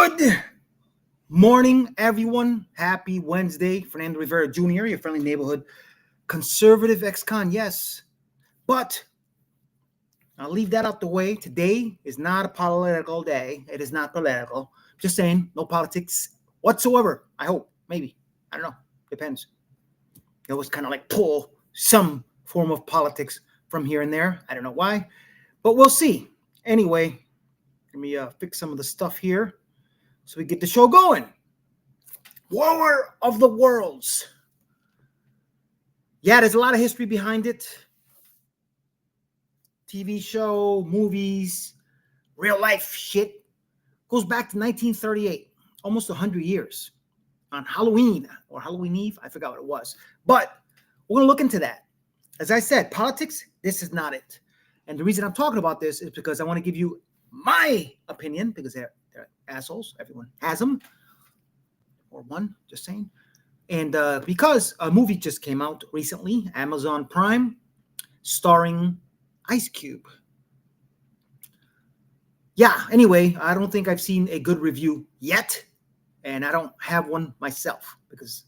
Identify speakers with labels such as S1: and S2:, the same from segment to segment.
S1: Good morning, everyone. Happy Wednesday. Fernando Rivera Jr., your friendly neighborhood conservative ex-con, yes. But I'll leave that out the way. Today is not a political day. It is not political. Just saying, no politics whatsoever. I hope. Maybe. I don't know. Depends. It was kind of like pull some form of politics from here and there. I don't know why, but we'll see. Anyway, let me fix some of the stuff here so we get the show going. War of the Worlds. Yeah, there's a lot of history behind it. TV show, movies, real life shit. Goes back to 1938, almost 100 years. On Halloween or Halloween Eve, I forgot what it was. But we're going to look into that. As I said, politics, this is not it. And the reason I'm talking about this is because I want to give you my opinion, because they're assholes. Everyone has them. Or one, just saying. And because a movie just came out recently, Amazon Prime, starring Ice Cube. Yeah, anyway, I don't think I've seen a good review yet. And I don't have one myself because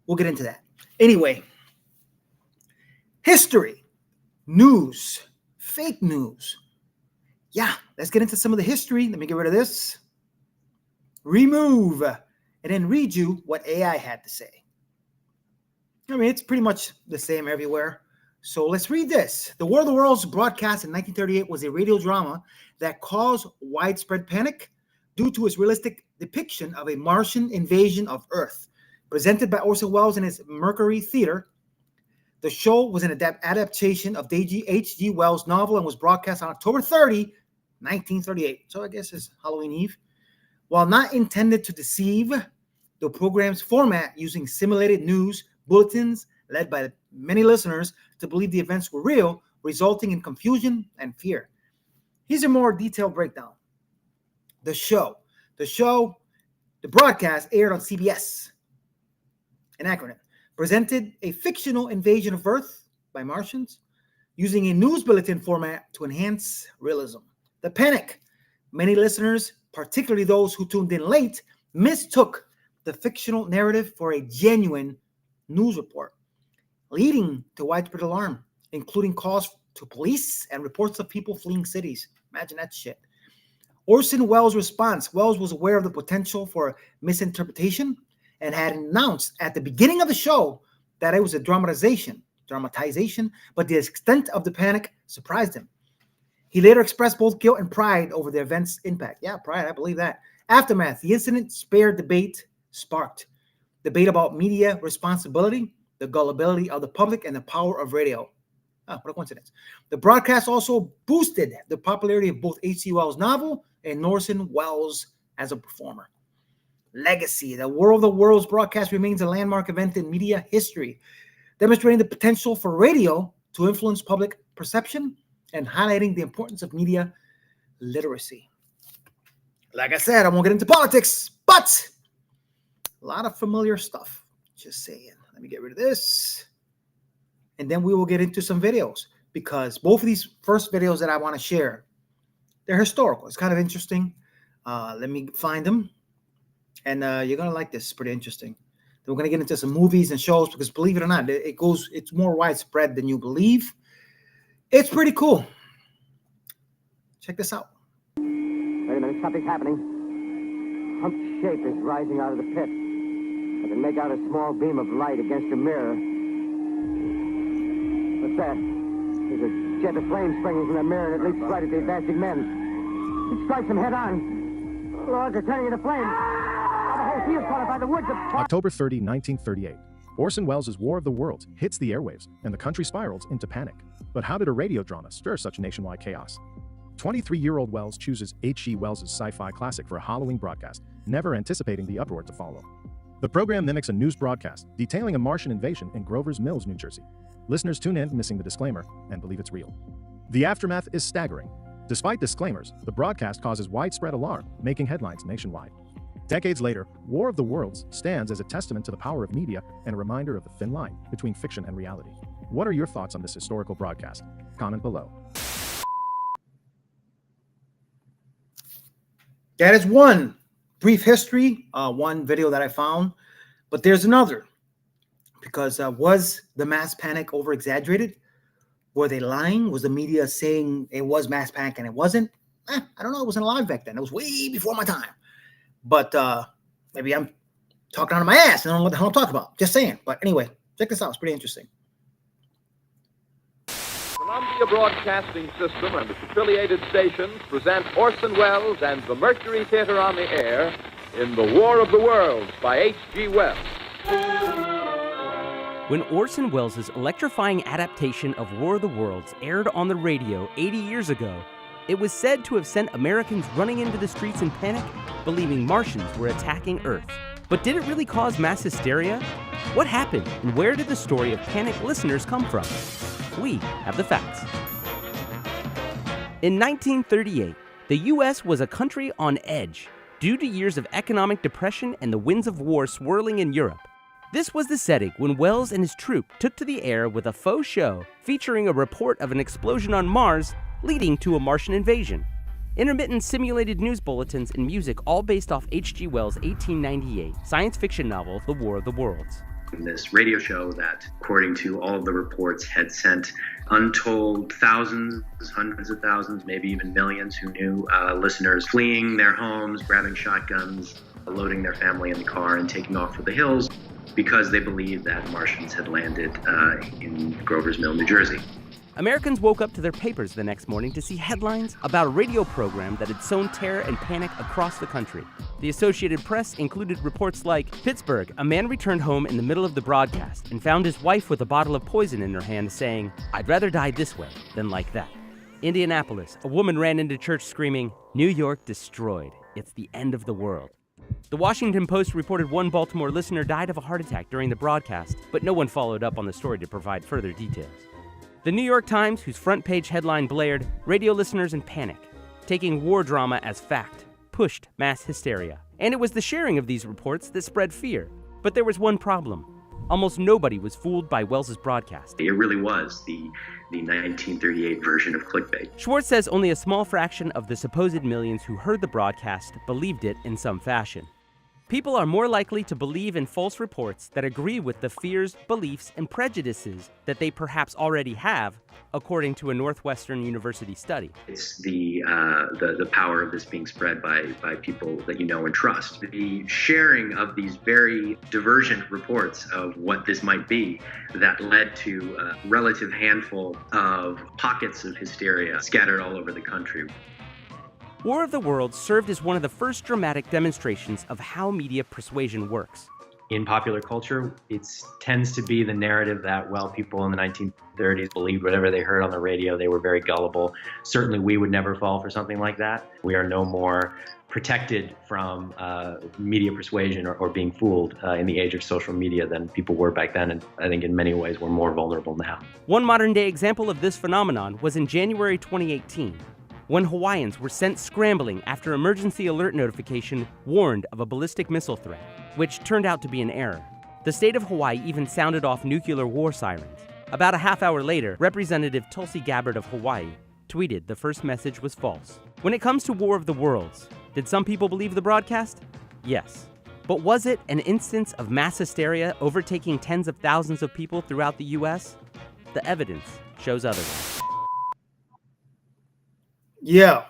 S1: we'll get into that. Anyway, history, news, fake news. Yeah, let's get into some of the history. Let me get rid of this. Remove, and then read you what AI had to say. I mean, it's pretty much the same everywhere. So let's read this. The War of the Worlds broadcast in 1938 was a radio drama that caused widespread panic due to its realistic depiction of a Martian invasion of Earth. Presented by Orson Welles in his Mercury Theater, the show was an adaptation of H.G. Wells' novel and was broadcast on October 30, 1938. So I guess it's Halloween Eve. While not intended to deceive, the program's format using simulated news bulletins led by many listeners to believe the events were real, resulting in confusion and fear. Here's a more detailed breakdown. The broadcast aired on CBS, an acronym, presented a fictional invasion of Earth by Martians using a news bulletin format to enhance realism. The panic. Many listeners, particularly those who tuned in late, mistook the fictional narrative for a genuine news report, leading to widespread alarm, including calls to police and reports of people fleeing cities. Imagine that shit. Orson Welles' response. Welles was aware of the potential for misinterpretation and had announced at the beginning of the show that it was a dramatization, but the extent of the panic surprised him. He later expressed both guilt and pride over the event's impact. Yeah, pride, I believe that. Aftermath. The incident sparked debate about media responsibility, the gullibility of the public, and the power of radio. Oh, what a coincidence. The broadcast also boosted the popularity of both H.G. Wells' novel and Orson Welles as a performer. Legacy. The War of the Worlds broadcast remains a landmark event in media history, demonstrating the potential for radio to influence public perception and highlighting the importance of media literacy. Like I said, I won't get into politics, but a lot of familiar stuff. Just saying. Let me get rid of this. And then we will get into some videos, because both of these first videos that I want to share, they're historical. It's kind of interesting. Let me find them. And you're going to like this. It's pretty interesting. Then we're going to get into some movies and shows, because believe it or not, it's more widespread than you believe. It's pretty cool. Check this out.
S2: Wait a minute, something's happening. Humped shape is rising out of the pit. I can make out a small beam of light against a mirror. What's that? There's a jet of flame springing from the mirror, and it leaps right at the advancing men. It strikes them head on. Lord, they're turning into flames. The whole field's caught up by the woods.
S3: October 30, 1938. Orson Welles' War of the Worlds hits the airwaves, and the country spirals into panic. But how did a radio drama stir such nationwide chaos? 23-year-old Welles chooses H.G. Wells' sci-fi classic for a Halloween broadcast, never anticipating the uproar to follow. The program mimics a news broadcast detailing a Martian invasion in Grover's Mills, New Jersey. Listeners tune in, missing the disclaimer, and believe it's real. The aftermath is staggering. Despite disclaimers, the broadcast causes widespread alarm, making headlines nationwide. Decades later, War of the Worlds stands as a testament to the power of media and a reminder of the thin line between fiction and reality. What are your thoughts on this historical broadcast? Comment below.
S1: That is one brief history, one video that I found. But there's another. Because was the mass panic over exaggerated? Were they lying? Was the media saying it was mass panic and it wasn't? I don't know. I wasn't alive back then. It was way before my time. But maybe I'm talking out of my ass. I don't know what the hell I'm talking about. Just saying. But anyway, check this out. It's pretty interesting.
S4: Columbia Broadcasting System and its affiliated stations present Orson Welles and the Mercury Theater on the Air in The War of the Worlds by H.G. Wells.
S5: When Orson Welles' electrifying adaptation of War of the Worlds aired on the radio 80 years ago, it was said to have sent Americans running into the streets in panic, believing Martians were attacking Earth. But did it really cause mass hysteria? What happened, and where did the story of panicked listeners come from? We have the facts. In 1938, the U.S. was a country on edge due to years of economic depression and the winds of war swirling in Europe. This was the setting when Welles and his troupe took to the air with a faux show featuring a report of an explosion on Mars leading to a Martian invasion. Intermittent simulated news bulletins and music all based off H.G. Wells' 1898 science fiction novel, The War of the Worlds.
S6: This radio show that, according to all of the reports, had sent untold thousands, hundreds of thousands, maybe even millions who knew listeners fleeing their homes, grabbing shotguns, loading their family in the car and taking off for the hills because they believed that Martians had landed in Grover's Mill, New Jersey.
S5: Americans woke up to their papers the next morning to see headlines about a radio program that had sown terror and panic across the country. The Associated Press included reports like, Pittsburgh, a man returned home in the middle of the broadcast and found his wife with a bottle of poison in her hand saying, "I'd rather die this way than like that." Indianapolis, a woman ran into church screaming, "New York destroyed. It's the end of the world." The Washington Post reported one Baltimore listener died of a heart attack during the broadcast, but no one followed up on the story to provide further details. The New York Times, whose front page headline blared, "Radio listeners in panic, taking war drama as fact, pushed mass hysteria." And it was the sharing of these reports that spread fear. But there was one problem. Almost nobody was fooled by Welles' broadcast.
S6: It really was the 1938 version of clickbait.
S5: Schwartz says only a small fraction of the supposed millions who heard the broadcast believed it in some fashion. People are more likely to believe in false reports that agree with the fears, beliefs, and prejudices that they perhaps already have, according to a Northwestern University study.
S6: It's the power of this being spread by people that you know and trust. The sharing of these very divergent reports of what this might be that led to a relative handful of pockets of hysteria scattered all over the country.
S5: War of the Worlds served as one of the first dramatic demonstrations of how media persuasion works.
S7: In popular culture, it tends to be the narrative that, well, people in the 1930s believed whatever they heard on the radio. They were very gullible. Certainly, we would never fall for something like that. We are no more protected from media persuasion or being fooled in the age of social media than people were back then, and I think in many ways we're more vulnerable now.
S5: One modern-day example of this phenomenon was in January 2018. When Hawaiians were sent scrambling after emergency alert notification warned of a ballistic missile threat, which turned out to be an error. The state of Hawaii even sounded off nuclear war sirens. About a half hour later, Representative Tulsi Gabbard of Hawaii tweeted the first message was false. When it comes to War of the Worlds, did some people believe the broadcast? Yes. But was it an instance of mass hysteria overtaking tens of thousands of people throughout the U.S.? The evidence shows otherwise.
S1: Yeah.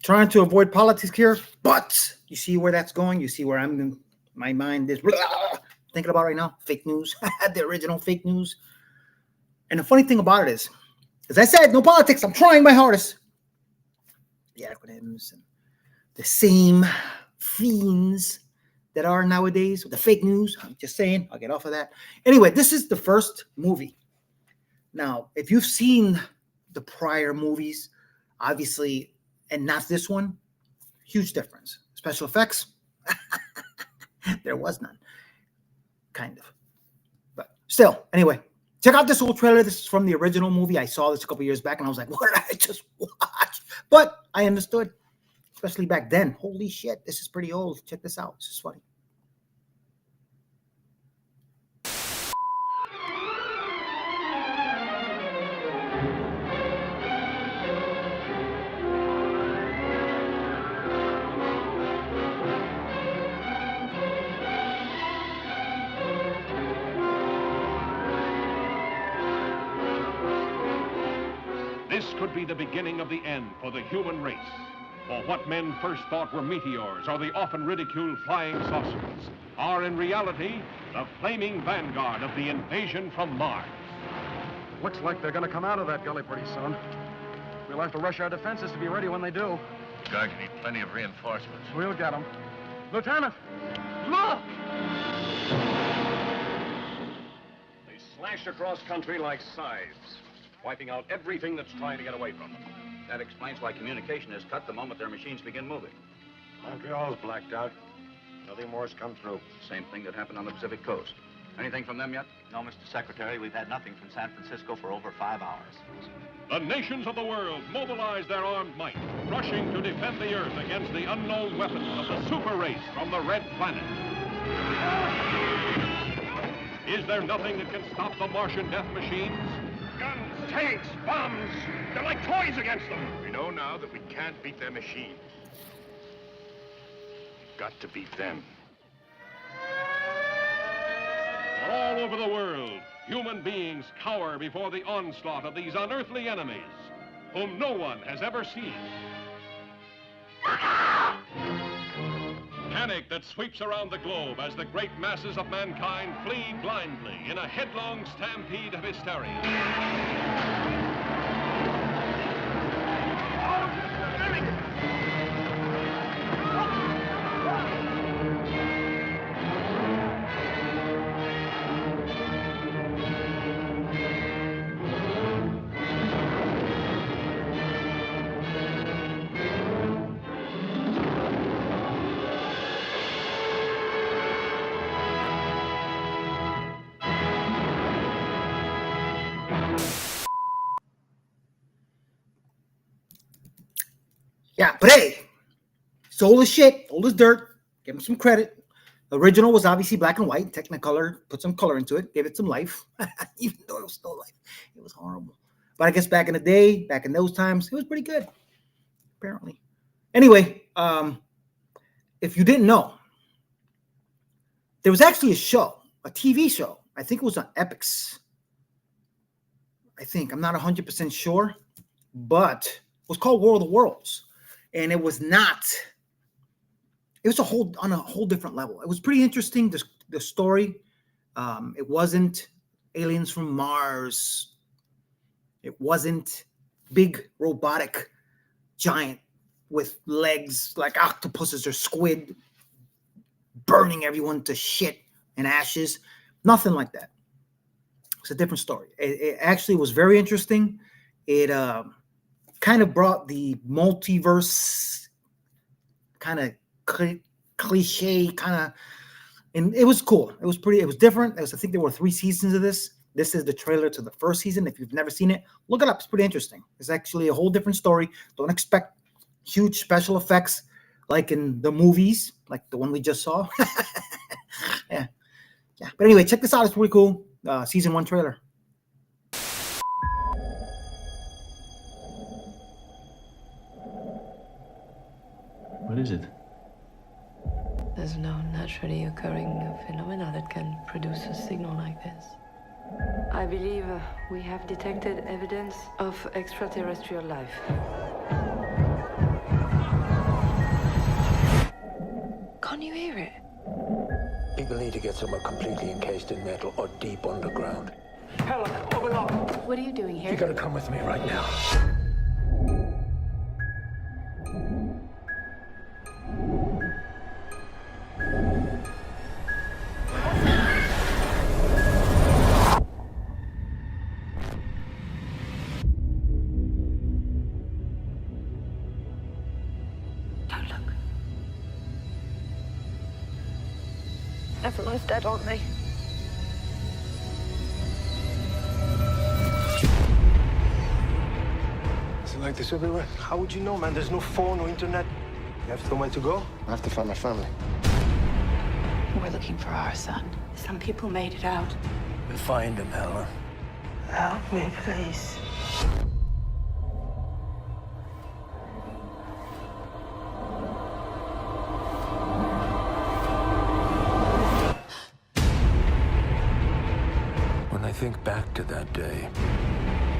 S1: Trying to avoid politics here, but you see where that's going? You see where my mind is thinking about right now? Fake news. The original fake news. And the funny thing about it is, as I said, no politics. I'm trying my hardest. The acronyms and the same fiends that are nowadays with the fake news. I'm just saying, I'll get off of that. Anyway, this is the first movie. Now, if you've seen the prior movies, obviously, and not this one, huge difference. Special effects, there was none, kind of. But still, anyway, check out this old trailer. This is from the original movie. I saw this a couple years back, and I was like, what did I just watch? But I understood, especially back then. Holy shit, this is pretty old. Check this out. This is funny.
S8: could be the beginning of the end for the human race. For what men first thought were meteors or the often ridiculed flying saucers are in reality the flaming vanguard of the invasion from Mars.
S9: Looks like they're going to come out of that gully pretty soon. We'll have to rush our defenses to be ready when they do.
S10: The Guards need plenty of reinforcements.
S9: We'll get them. Lieutenant, look!
S11: They slashed across country like scythes, wiping out everything that's trying to get away from them.
S10: That explains why communication is cut the moment their machines begin moving.
S11: Montreal's blacked out. Nothing more's come through.
S10: Same thing that happened on the Pacific coast. Anything from them yet?
S12: No, Mr. Secretary, we've had nothing from San Francisco for over 5 hours.
S8: The nations of the world mobilize their armed might, rushing to defend the Earth against the unknown weapons of the super race from the Red Planet. Is there nothing that can stop the Martian death machines?
S11: Guns, tanks, bombs. They're like toys against them.
S10: We know now that we can't beat their machines. We've got to beat them.
S8: All over the world, human beings cower before the onslaught of these unearthly enemies, whom no one has ever seen. Panic that sweeps around the globe as the great masses of mankind flee blindly in a headlong stampede of hysteria.
S1: Yeah, but hey, it's old as shit, old as dirt. Give him some credit. The original was obviously black and white, Technicolor, put some color into it, gave it some life, even though it was no life. It was horrible. But I guess back in the day, back in those times, it was pretty good, apparently. Anyway, if you didn't know, there was actually a show, a TV show. I think it was on Epix. I'm not 100% sure, but it was called War of the Worlds. And it was not, it was on a whole different level. It was pretty interesting, the story. It wasn't aliens from Mars. It wasn't big robotic giant with legs like octopuses or squid burning everyone to shit and ashes. Nothing like that. It's a different story. It actually was very interesting. It kind of brought the multiverse kind of cliche and it was cool. It was different. I think there were 3 seasons of this. This is the trailer to the first season. If you've never seen it, look it up. It's pretty interesting. It's actually a whole different story. Don't expect huge special effects like in the movies, like the one we just saw. Yeah. But anyway, check this out. It's pretty cool. Season 1 trailer.
S13: What is it?
S14: There's no naturally occurring phenomena that can produce a signal like this. I believe we have detected evidence of extraterrestrial life. Can't you hear it?
S15: People need to get somewhere completely encased in metal or deep underground.
S14: Helen, open up! What are you doing here?
S15: You gotta come with me right now.
S14: Everyone's dead, aren't they?
S15: Is it like this everywhere? How would you know, man? There's no phone, no internet. You have somewhere to go? I have to find my family.
S14: We're looking for our son. Some people made it out.
S15: We'll find him, Helen.
S14: Help me, please.
S15: When I think back to that day,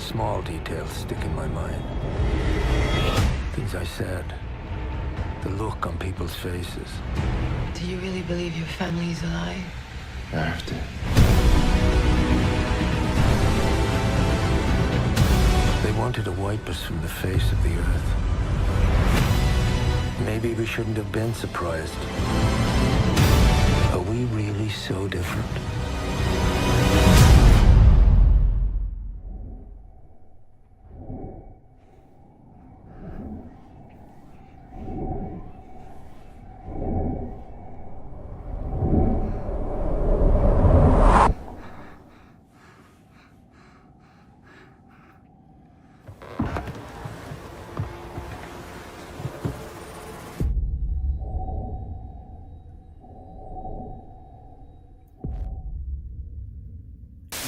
S16: Small details stick in my mind. Things I said. The look on people's faces.
S14: Do you really believe your family is alive?
S16: I have to. They wanted to wipe us from the face of the earth. Maybe we shouldn't have been surprised. Are we really so different?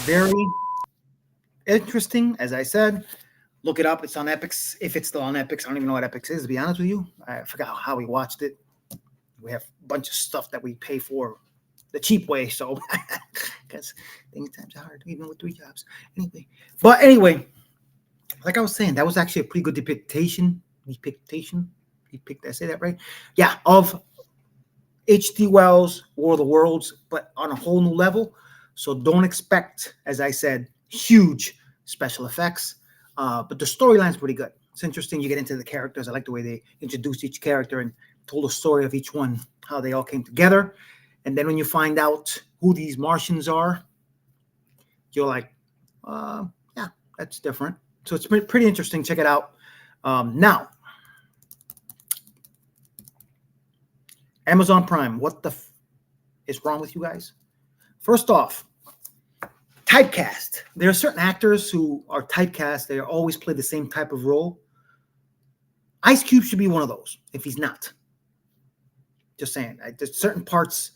S1: Very interesting, as I said. Look it up. It's on Epix. If it's still on Epix, I don't even know what Epix is, to be honest with you. I forgot how we watched it. We have a bunch of stuff that we pay for the cheap way, so because things times are hard, even with 3 jobs. Anyway, like I was saying, that was actually a pretty good depiction. Did I say that right? Yeah, of H.G. Wells' War of the Worlds, but on a whole new level. So don't expect, as I said, huge special effects. But the storyline's pretty good. It's interesting. You get into the characters. I like the way they introduced each character and told the story of each one, how they all came together. And then when you find out who these Martians are, you're like, yeah, that's different. So it's pretty interesting. Check it out. Now, Amazon Prime. What the is wrong with you guys? First off, typecast. There are certain actors who are typecast. They always play the same type of role. Ice Cube should be one of those, if he's not. Just saying. There's certain parts,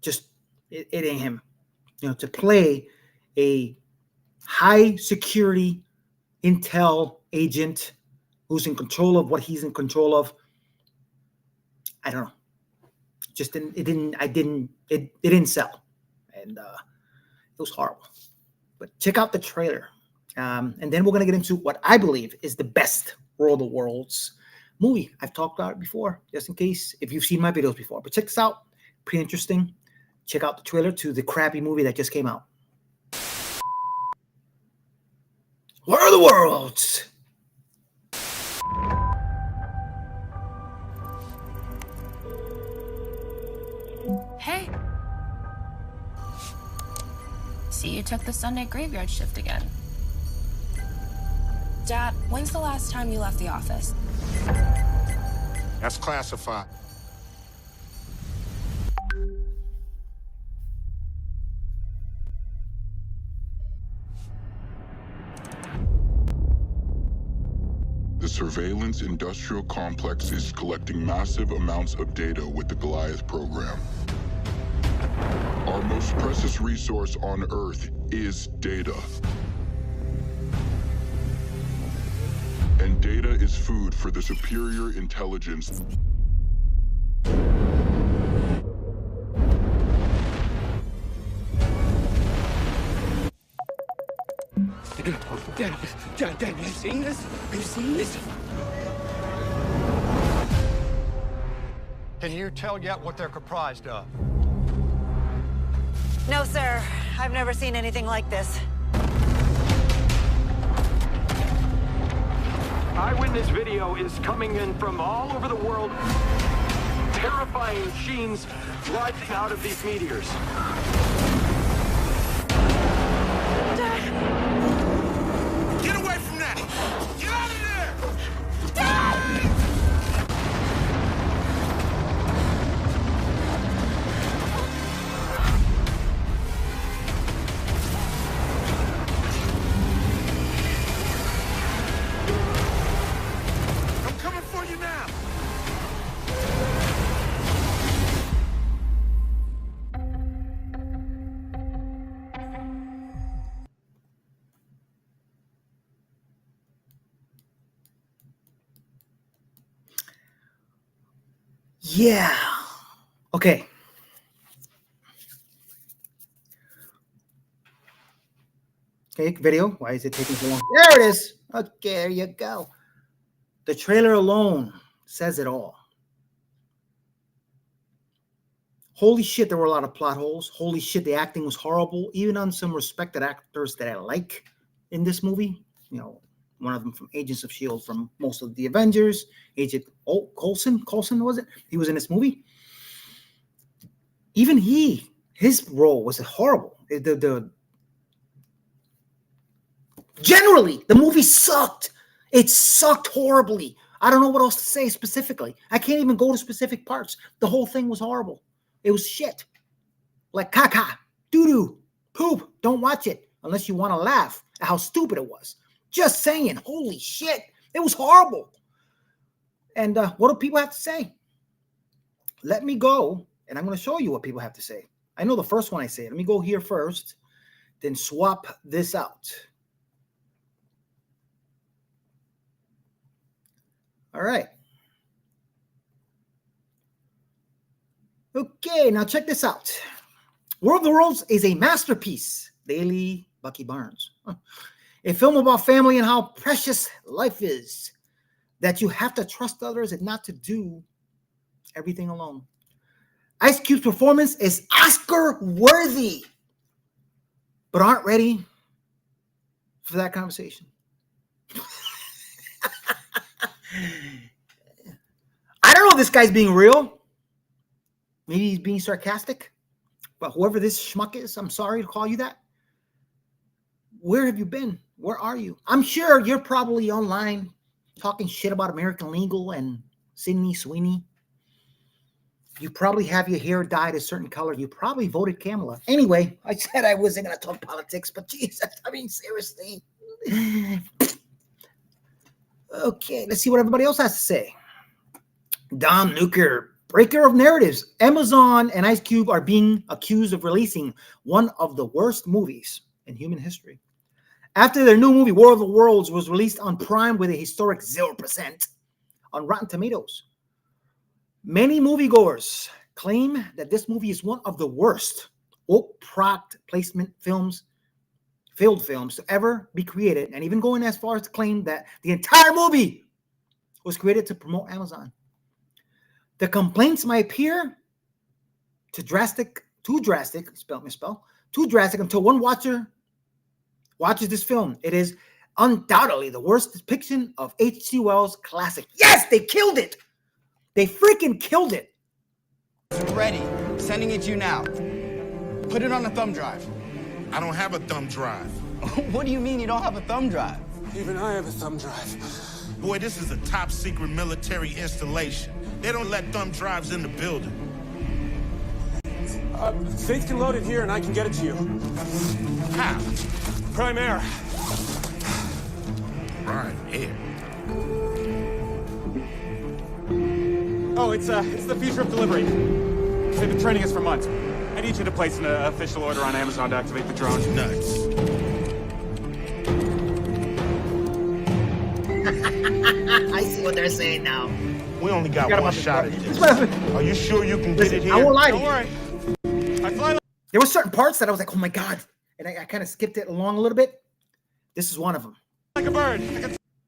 S1: just, it ain't him. You know, to play a high security intel agent who's in control of what he's in control of, I don't know. It didn't sell, and it was horrible. But check out the trailer, and then we're gonna get into what I believe is the best World of Worlds movie. I've talked about it before, just in case if you've seen my videos before. But check this out, pretty interesting. Check out the trailer to the crappy movie that just came out. War of the Worlds.
S17: Hey. See, you took the Sunday graveyard shift again. Dad, when's the last time you left the office?
S18: That's classified.
S19: The surveillance industrial complex is collecting massive amounts of data with the Goliath program. Our most precious resource on Earth is data. And data is food for the superior intelligence.
S20: Dad, have you seen this? Have you seen this?
S15: Can you tell yet what they're comprised of?
S21: No, sir. I've never seen anything like this.
S22: Eyewitness video is coming in from all over the world. Terrifying machines rising out of these meteors.
S20: Get away from that! Get out of there! Dad! I'm coming for you now!
S1: Yeah. Okay. Okay, video. Why is it taking so long? There it is. Okay, there you go. The trailer alone says it all. Holy shit, there were a lot of plot holes. Holy shit, the acting was horrible. Even on some respected actors that I like in this movie. You know, one of them from Agents of S.H.I.E.L.D., from most of the Avengers. Agent Coulson was it? He was in this movie. Even his role was horrible. Generally, the movie sucked. It sucked horribly. I don't know what else to say specifically. I can't even go to specific parts. The whole thing was horrible. It was shit. Like caca, doo-doo, poop. Don't watch it unless you want to laugh at how stupid it was. Just saying, holy shit. It was horrible. And what do people have to say? Let me go, and I'm going to show you what people have to say. I know the first one I say. Let me go here first, then swap this out. All right. Okay, now check this out. War of the Worlds is a masterpiece. Daily Bucky Barnes. A film about family and how precious life is. That you have to trust others and not to do everything alone. Ice Cube's performance is Oscar-worthy. But aren't ready for that conversation. I don't know if this guy's being real. Maybe he's being sarcastic. But whoever this schmuck is, I'm sorry to call you that. Where have you been? Where are you? I'm sure you're probably online talking shit about American Legal and Sydney Sweeney. You probably have your hair dyed a certain color. You probably voted Kamala. Anyway, I said I wasn't going to talk politics, but Jesus, I mean, seriously. Okay, let's see what everybody else has to say. Dom Nuker, breaker of narratives. Amazon and Ice Cube are being accused of releasing one of the worst movies in human history. After their new movie, War of the Worlds, was released on Prime with a historic 0% on Rotten Tomatoes. Many moviegoers claim that this movie is one of the worst woke product placement failed films to ever be created, and even going as far as to claim that the entire movie was created to promote Amazon. The complaints might appear too drastic until one watcher watches this film. It is undoubtedly the worst depiction of H.G. Wells' classic. Yes, they killed it. They freaking killed it.
S2: Ready. Sending it to you now. Put it on a thumb drive.
S18: I don't have a thumb drive.
S2: What do you mean you don't have a thumb drive?
S18: Even I have a thumb drive. Boy, this is a top secret military installation. They don't let thumb drives in the building.
S3: Faith can load it here and I can get it to you.
S18: How?
S3: Prime Air.
S18: Right here.
S3: Oh, it's the future of delivery. They've been training us for months. I need you to place an official order on Amazon to activate the drone.
S18: Nuts.
S1: I see what they're saying now.
S18: We only got one shot at this. Are you sure you can get it here?
S1: I won't lie to
S3: you. Don't worry.
S1: There were certain parts that I was like, oh my God. And I kind of skipped it along a little bit. This is one of them.
S3: Like a bird.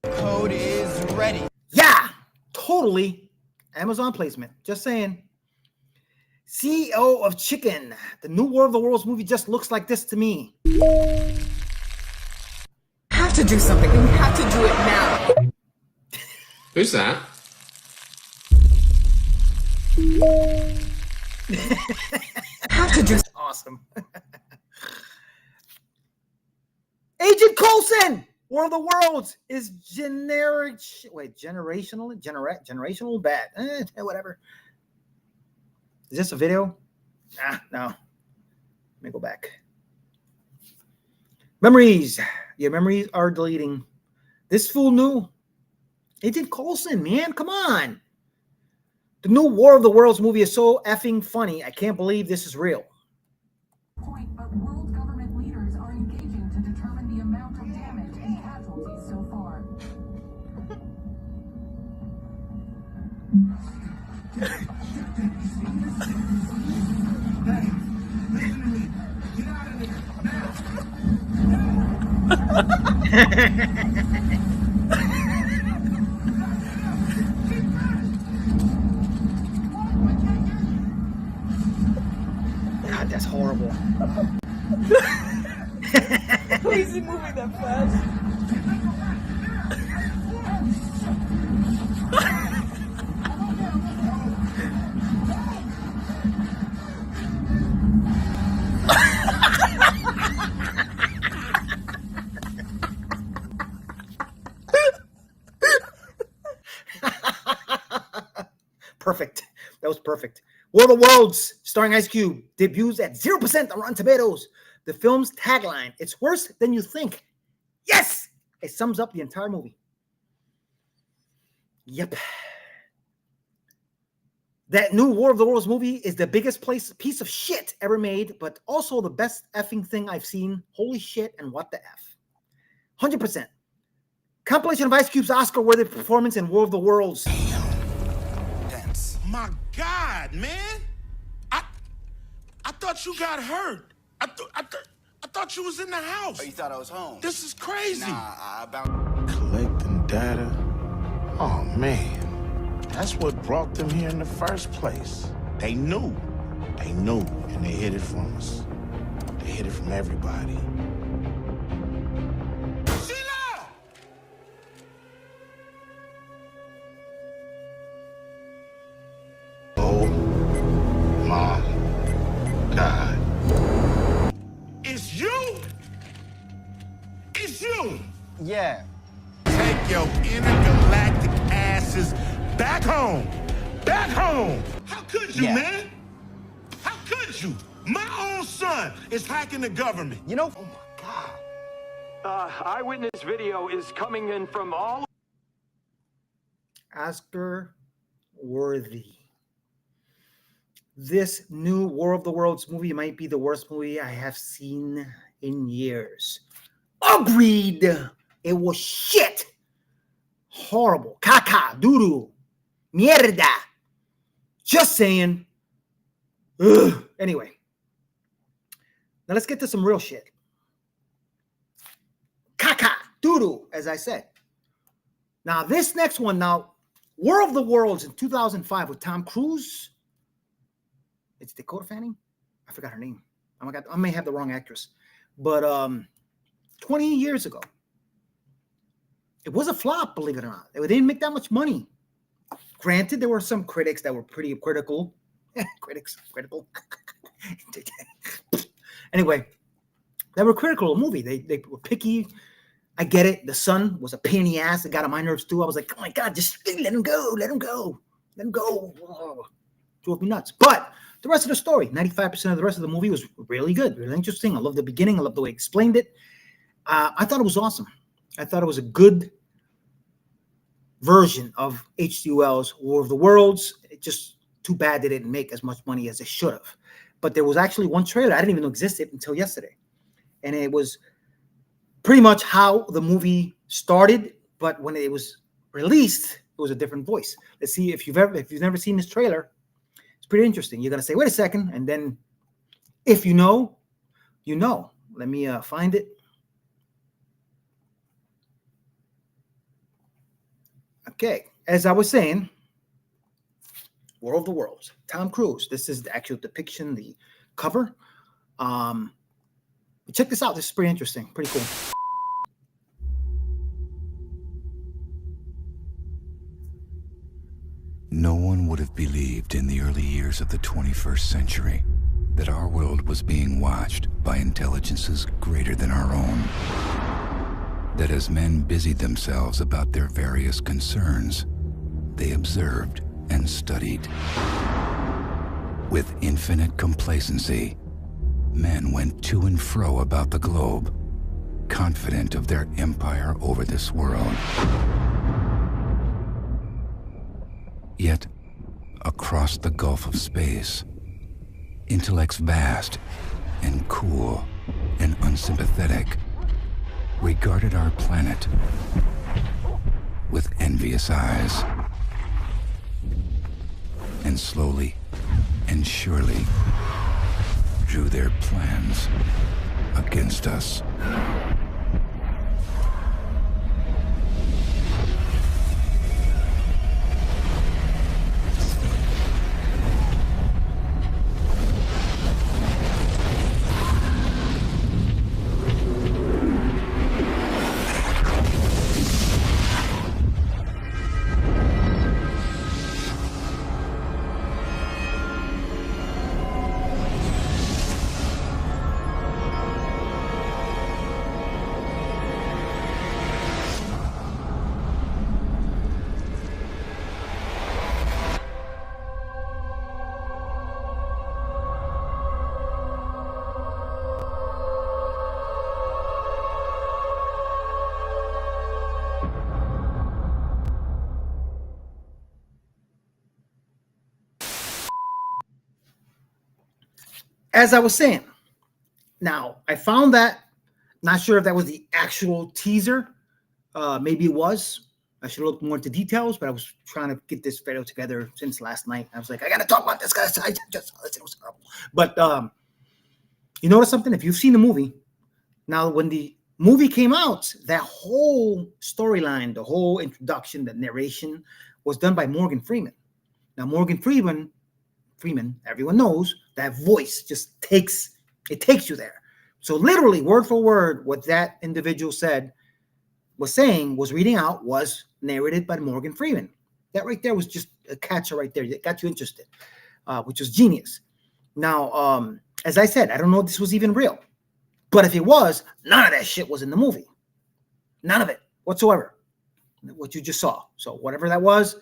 S2: Code is ready.
S1: Yeah, totally. Amazon placement. Just saying. CEO of Chicken. The new War of the Worlds movie just looks like this to me.
S23: Have to do something. We have to do it now.
S24: Who's that?
S23: Have to do.
S1: Awesome. Agent Coulson. War of the Worlds is generational bad. Whatever. Is this a video? No. Let me go back. Memories. Your memories are deleting. This fool knew. Agent Coulson, man. Come on. The new War of the Worlds movie is so effing funny. I can't believe this is real.
S25: But world government leaders are engaging to determine the amount of damage and casualties so far.
S1: God, that's horrible.
S23: Is he moving that fast?
S1: Perfect. That was perfect. World of Worlds, starring Ice Cube, debuts at 0% on Rotten Tomatoes. The film's tagline, "It's worse than you think." Yes! It sums up the entire movie. Yep. That new War of the Worlds movie is the biggest piece of shit ever made, but also the best effing thing I've seen. Holy shit, and what the F. 100%. Compilation of Ice Cube's Oscar-worthy performance in War of the Worlds.
S18: My God, man! I thought you got hurt. I thought you was in the house.
S2: Oh, you thought I was home?
S18: This is crazy.
S2: Nah,
S18: Collecting data. Oh man, that's what brought them here in the first place. They knew, and they hid it from us. They hid it from everybody. Sheila! Oh my God! It's you! It's you!
S2: Yeah.
S18: Take your intergalactic asses back home! Back home! How could you, man? How could you? My own son is hacking the government.
S2: You know,
S18: oh my God.
S22: Eyewitness video is coming in from all
S1: Oscar worthy. This new War of the Worlds movie might be the worst movie I have seen in years. Agreed. It was shit. Horrible. Caca. Doo-doo. Mierda. Just saying. Ugh. Anyway. Now let's get to some real shit. Caca. Doo-doo, as I said. Now this next one, War of the Worlds in 2005 with Tom Cruise. It's Dakota Fanning? I forgot her name. Oh my God, I may have the wrong actress. But 20 years ago, it was a flop, believe it or not. They didn't make that much money. Granted, there were some critics that were pretty critical. Critical. Anyway, they were critical of the movie. They were picky. I get it. The son was a pain in the ass. It got on my nerves too. I was like, oh my God, just let him go. Let him go. Let him go. Oh, drove me nuts. But the rest of the story, 95% of the rest of the movie was really good, really interesting. I love the beginning. I love the way he explained it. I thought it was awesome. I thought it was a good version of H.G. Wells' War of the Worlds. It just too bad they didn't make as much money as they should have. But there was actually one trailer I didn't even know existed until yesterday. And it was pretty much how the movie started, but when it was released, it was a different voice. Let's see if you've never seen this trailer. It's pretty interesting. You're gonna say, wait a second, and then if you know, you know. Let me find it. Okay, as I was saying, War of the Worlds, Tom Cruise. This is the actual depiction, the cover. Check this out. This is pretty interesting, pretty cool.
S4: No one would have believed in the early years of the 21st century that our world was being watched by intelligences greater than our own. That as men busied themselves about their various concerns, they observed and studied. With infinite complacency, men went to and fro about the globe, confident of their empire over this world. Yet, across the gulf of space, intellects vast and cool and unsympathetic regarded our planet with envious eyes, and slowly and surely drew their plans against us.
S1: as I was saying, now I found that, not sure if that was the actual teaser. Maybe it was. I should look more into details, but I was trying to get this video together since last night. I was like, I gotta talk about this, guys. I just it was horrible. But you notice something? If you've seen the movie, now when the movie came out, that whole storyline, the whole introduction, the narration was done by Morgan Freeman. Now, Morgan Freeman, everyone knows that voice just takes you there. So literally, word for word, what that individual was reading out was narrated by Morgan Freeman. That right there was just a catcher right there that got you interested, which was genius. Now, as I said, I don't know if this was even real, but if it was, none of that shit was in the movie. None of it whatsoever. What you just saw. So whatever that was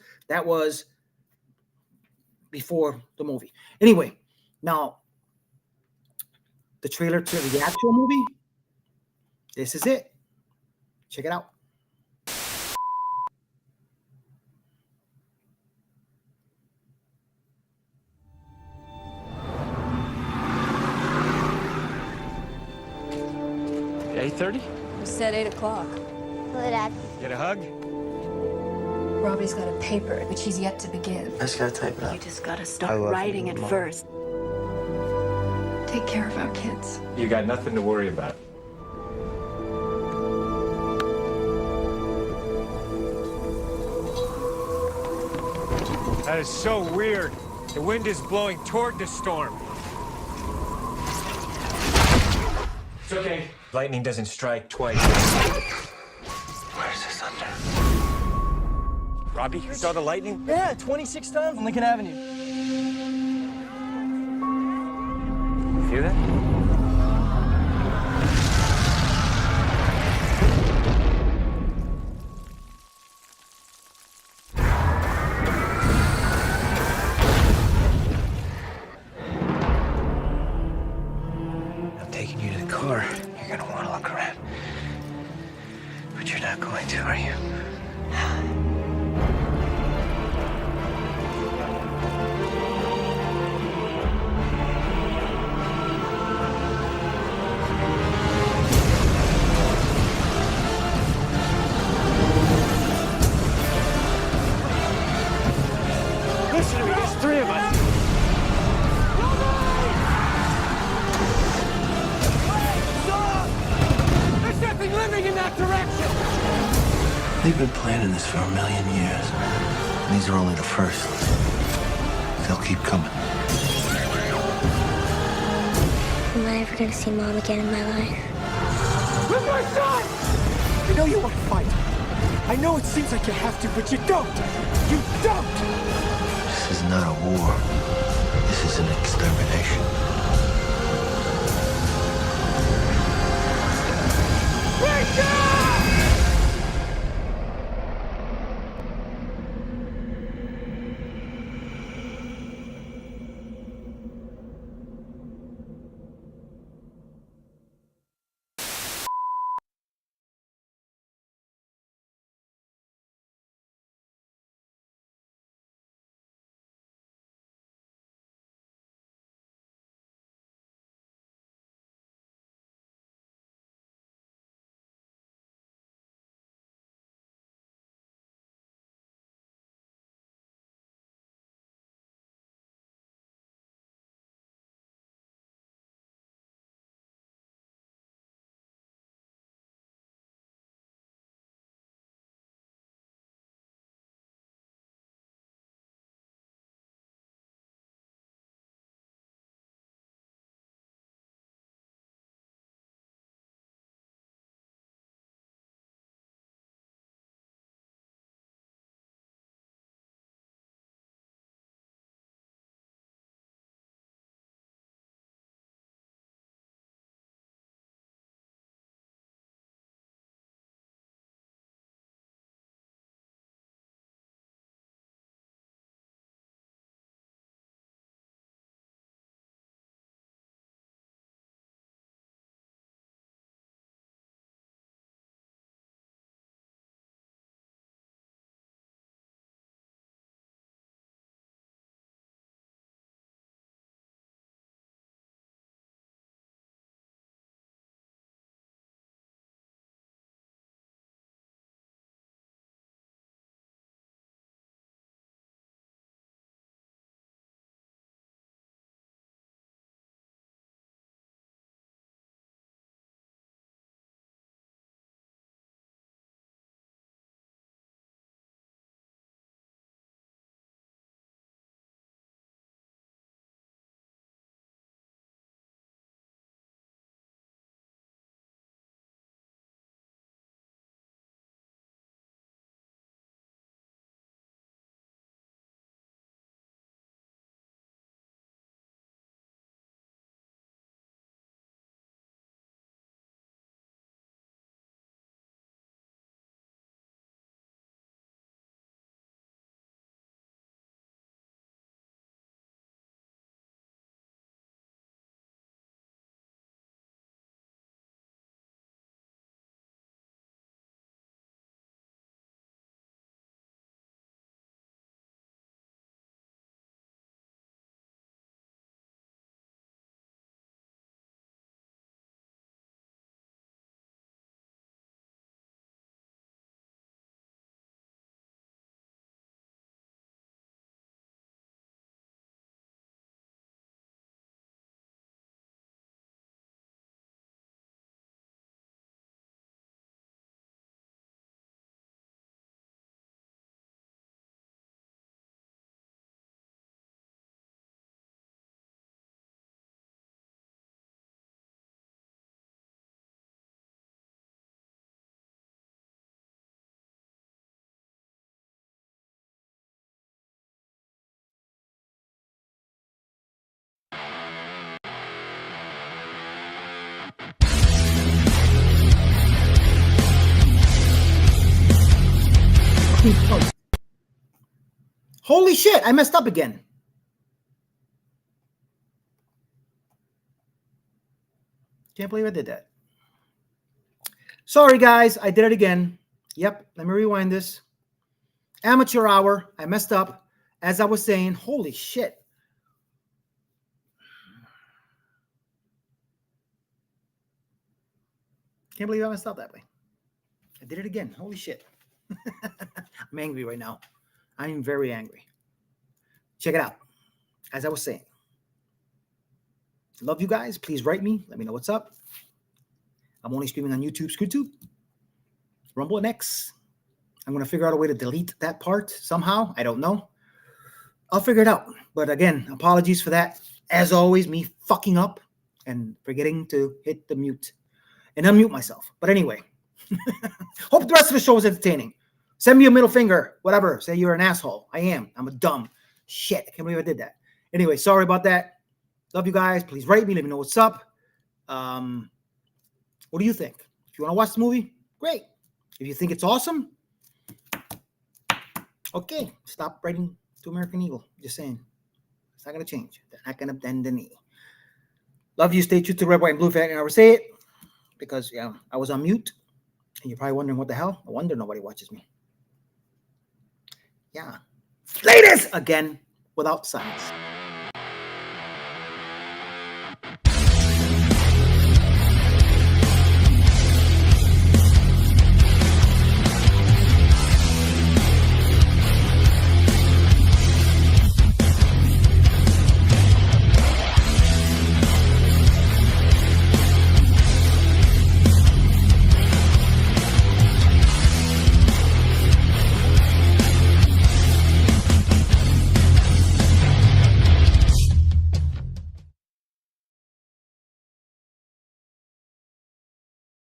S1: before the movie. Anyway, now the trailer to the actual movie, this is it. Check it out.
S22: $8:30?
S17: You said 8 o'clock.
S5: Hello, Dad.
S22: Get a hug?
S17: Robbie's got a paper, which he's yet to begin.
S13: I just gotta type it up.
S17: You just gotta
S13: I
S17: start
S13: love
S17: writing
S13: you,
S17: it
S13: Mom.
S17: first. Take care of our kids.
S22: You got nothing to worry about.
S6: That is so weird. The wind is blowing toward the storm.
S22: It's okay. Lightning doesn't strike twice.
S13: Where's the thunder?
S22: Robbie, you saw the lightning?
S6: Yeah, 26 times on Lincoln Avenue.
S22: You hear that?
S13: I'm taking you to the car. You're gonna want to look around. But you're not going to, are you?
S6: Listen to me, there's 3 of us. There's nothing living in that direction!
S13: They've been planning this for 1,000,000 years. And these are only the first. They'll keep coming.
S5: Am I ever gonna see Mom again in my life?
S6: With my son! I know you want to fight. I know it seems like you have to, but you don't. You don't!
S13: This is not a war. This is an extermination.
S6: Wake up!
S1: fucking close. Holy shit, I messed up again. Can't believe I did that. Sorry, guys. I did it again. Yep. Let me rewind this. Amateur hour. I messed up. As I was saying, holy shit. Can't believe I messed up that way. I did it again. Holy shit. I'm angry right now. I'm very angry. Check it out. As I was saying. Love you guys. Please write me. Let me know what's up. I'm only streaming on YouTube, ScootTube, Rumble, and X. I'm going to figure out a way to delete that part somehow. I don't know. I'll figure it out. But again, apologies for that. As always, me fucking up and forgetting to hit the mute and unmute myself. But anyway, hope the rest of the show was entertaining. Send me a middle finger, whatever. Say you're an asshole. I am. I'm a dumb shit. I can't believe I did that. Anyway, sorry about that. Love you guys. Please rate me. Let me know what's up. What do you think? If you want to watch the movie, great. If you think it's awesome, okay. Stop writing to American Eagle. Just saying. It's not going to change. They're not going to bend the knee. Love you. Stay true to Red, White, and Blue flag. I never say it because I was on mute. And you're probably wondering what the hell. No wonder nobody watches me. Yeah. Ladies, again, without signs.